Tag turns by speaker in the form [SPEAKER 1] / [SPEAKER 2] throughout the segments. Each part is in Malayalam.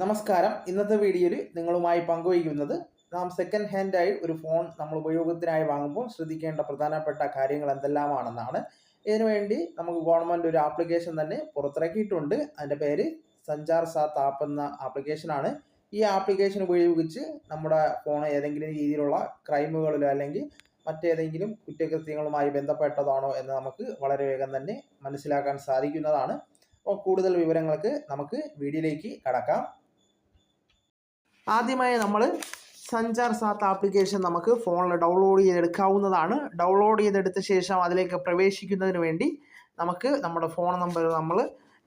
[SPEAKER 1] നമസ്കാരം. ഇന്നത്തെ വീഡിയോയിൽ നിങ്ങളുമായി പങ്കുവയ്ക്കുന്നത് നാം സെക്കൻഡ് ഹാൻഡായി ഒരു ഫോൺ നമ്മൾ ഉപയോഗത്തിനായി വാങ്ങുമ്പോൾ ശ്രദ്ധിക്കേണ്ട പ്രധാനപ്പെട്ട കാര്യങ്ങൾ എന്തെല്ലാമാണെന്നാണ്. ഇതിനുവേണ്ടി നമുക്ക് ഗവൺമെൻറ് ഒരു ആപ്ലിക്കേഷൻ തന്നെ പുറത്തിറക്കിയിട്ടുണ്ട്. അതിൻ്റെ പേര് സഞ്ചാർ സാത്ത് ആപ്പ് എന്ന ആപ്ലിക്കേഷനാണ്. ഈ ആപ്ലിക്കേഷൻ ഉപയോഗിച്ച് നമ്മുടെ ഫോൺ ഏതെങ്കിലും രീതിയിലുള്ള ക്രൈമുകളിലോ അല്ലെങ്കിൽ മറ്റേതെങ്കിലും കുറ്റകൃത്യങ്ങളുമായി ബന്ധപ്പെട്ടതാണോ എന്ന് നമുക്ക് വളരെ വേഗം തന്നെ മനസ്സിലാക്കാൻ സാധിക്കുന്നതാണ്. അപ്പോൾ കൂടുതൽ വിവരങ്ങൾക്ക് നമുക്ക് വീഡിയോയിലേക്ക് കടക്കാം. ആദ്യമായി നമ്മൾ സഞ്ചാർ സാത്ത് ആപ്ലിക്കേഷൻ നമുക്ക് ഫോണിൽ ഡൗൺലോഡ് ചെയ്തെടുക്കാവുന്നതാണ്. ഡൗൺലോഡ് ചെയ്തെടുത്ത ശേഷം അതിലേക്ക് പ്രവേശിക്കുന്നതിന് വേണ്ടി നമുക്ക് നമ്മുടെ ഫോൺ നമ്പർ നമ്മൾ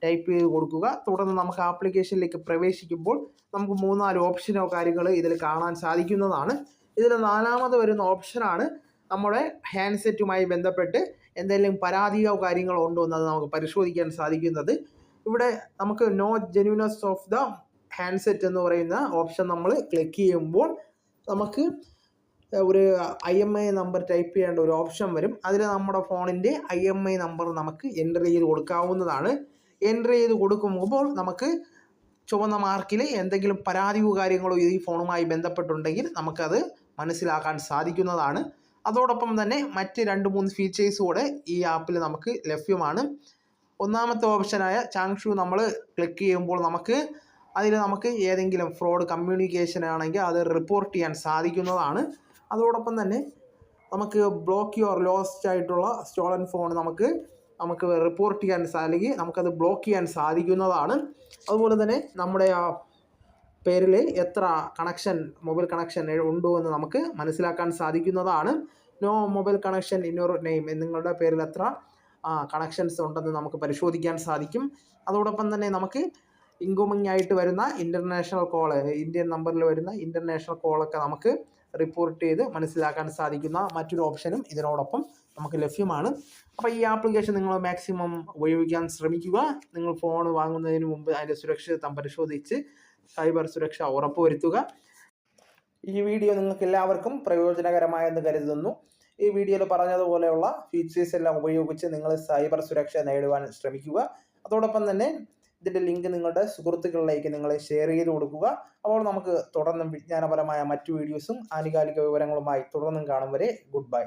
[SPEAKER 1] ടൈപ്പ് ചെയ്ത് കൊടുക്കുക. തുടർന്ന് നമുക്ക് ആപ്ലിക്കേഷനിലേക്ക് പ്രവേശിക്കുമ്പോൾ നമുക്ക് 3-4 ഓപ്ഷനോ കാര്യങ്ങൾ ഇതിൽ കാണാൻ സാധിക്കുന്നതാണ്. ഇതിൽ 4ാമത് വരുന്ന ഓപ്ഷനാണ് നമ്മുടെ ഹാൻഡ്സെറ്റുമായി ബന്ധപ്പെട്ട് എന്തെങ്കിലും പരാതിയോ കാര്യങ്ങളോ ഉണ്ടോ എന്നത് നമുക്ക് പരിശോധിക്കാൻ സാധിക്കുന്നത്. ഇവിടെ നമുക്ക് നോ ജെന്യൂനസ് ഓഫ് ദ ഹാൻഡ്സെറ്റ് എന്ന് പറയുന്ന ഓപ്ഷൻ നമ്മൾ ക്ലിക്ക് ചെയ്യുമ്പോൾ നമുക്ക് ഒരു IMEI നമ്പർ ടൈപ്പ് ചെയ്യേണ്ട ഒരു ഓപ്ഷൻ വരും. അതിൽ നമ്മുടെ ഫോണിൻ്റെ IMEI നമ്പർ നമുക്ക് എൻ്റർ ചെയ്ത് കൊടുക്കാവുന്നതാണ്. എൻ്റർ ചെയ്ത് കൊടുക്കുമ്പോൾ നമുക്ക് ചുവന്ന മാർക്കിൽ എന്തെങ്കിലും പരാതിയോ കാര്യങ്ങളോ ഈ ഫോണുമായി ബന്ധപ്പെട്ടുണ്ടെങ്കിൽ നമുക്കത് മനസ്സിലാക്കാൻ സാധിക്കുന്നതാണ്. അതോടൊപ്പം തന്നെ മറ്റ് 2-3 ഫീച്ചേഴ്സ് കൂടെ ഈ ആപ്പിൽ നമുക്ക് ലഭ്യമാണ്. 1ാമത്തെ ഓപ്ഷനായ ചാങ്ഷു നമ്മൾ ക്ലിക്ക് ചെയ്യുമ്പോൾ നമുക്ക് ഏതെങ്കിലും ഫ്രോഡ് കമ്മ്യൂണിക്കേഷൻ ആണെങ്കിൽ അത് റിപ്പോർട്ട് ചെയ്യാൻ സാധിക്കുന്നതാണ്. അതോടൊപ്പം തന്നെ നമുക്ക് ബ്ലോക്ക് യുവർ ലോസ്റ്റ് ആയിട്ടുള്ള സ്റ്റോളൻ ഫോൺ നമുക്ക് റിപ്പോർട്ട് ചെയ്യാൻ അല്ലെങ്കിൽ നമുക്കത് ബ്ലോക്ക് ചെയ്യാൻ സാധിക്കുന്നതാണ്. അതുപോലെ തന്നെ നമ്മുടെ ആ പേരിൽ എത്ര മൊബൈൽ കണക്ഷൻ ഉണ്ടോ എന്ന് നമുക്ക് മനസ്സിലാക്കാൻ സാധിക്കുന്നതാണ്. No mobile connection in your name, നിങ്ങളുടെ പേരിൽ എത്ര കണക്ഷൻസ് ഉണ്ടെന്ന് നമുക്ക് പരിശോധിക്കാൻ സാധിക്കും. അതോടൊപ്പം തന്നെ നമുക്ക് ഇൻകമിംഗ് ആയിട്ട് വരുന്ന ഇൻ്റർനാഷണൽ കോള്, ഇന്ത്യൻ നമ്പറിൽ വരുന്ന ഇൻ്റർനാഷണൽ കോളൊക്കെ നമുക്ക് റിപ്പോർട്ട് ചെയ്ത് മനസ്സിലാക്കാൻ സാധിക്കുന്ന മറ്റൊരു ഓപ്ഷനും ഇതിനോടൊപ്പം നമുക്ക് ലഭ്യമാണ്. അപ്പോൾ ഈ ആപ്ലിക്കേഷൻ നിങ്ങൾ മാക്സിമം ഉപയോഗിക്കാൻ ശ്രമിക്കുക. നിങ്ങൾ ഫോൺ വാങ്ങുന്നതിന് മുമ്പ് അതിൻ്റെ സുരക്ഷിതത്വം പരിശോധിച്ച് സൈബർ സുരക്ഷ ഉറപ്പുവരുത്തുക. ഈ വീഡിയോ നിങ്ങൾക്ക് എല്ലാവർക്കും പ്രയോജനകരമായെന്ന് കരുതുന്നു. ഈ വീഡിയോയിൽ പറഞ്ഞതുപോലെയുള്ള ഫീച്ചേഴ്സ് എല്ലാം ഉപയോഗിച്ച് നിങ്ങൾ സൈബർ സുരക്ഷ നേടുവാൻ ശ്രമിക്കുക. അതോടൊപ്പം തന്നെ ഇതിൻ്റെ ലിങ്ക് നിങ്ങളുടെ സുഹൃത്തുക്കളിലേക്ക് നിങ്ങൾ ഷെയർ ചെയ്ത് കൊടുക്കുക. അപ്പോൾ നമുക്ക് തുടർന്നും വിജ്ഞാനപരമായ മറ്റു വീഡിയോസും ആനുകാലിക വിവരങ്ങളുമായി തുടർന്നും കാണും വരെ ഗുഡ് ബൈ.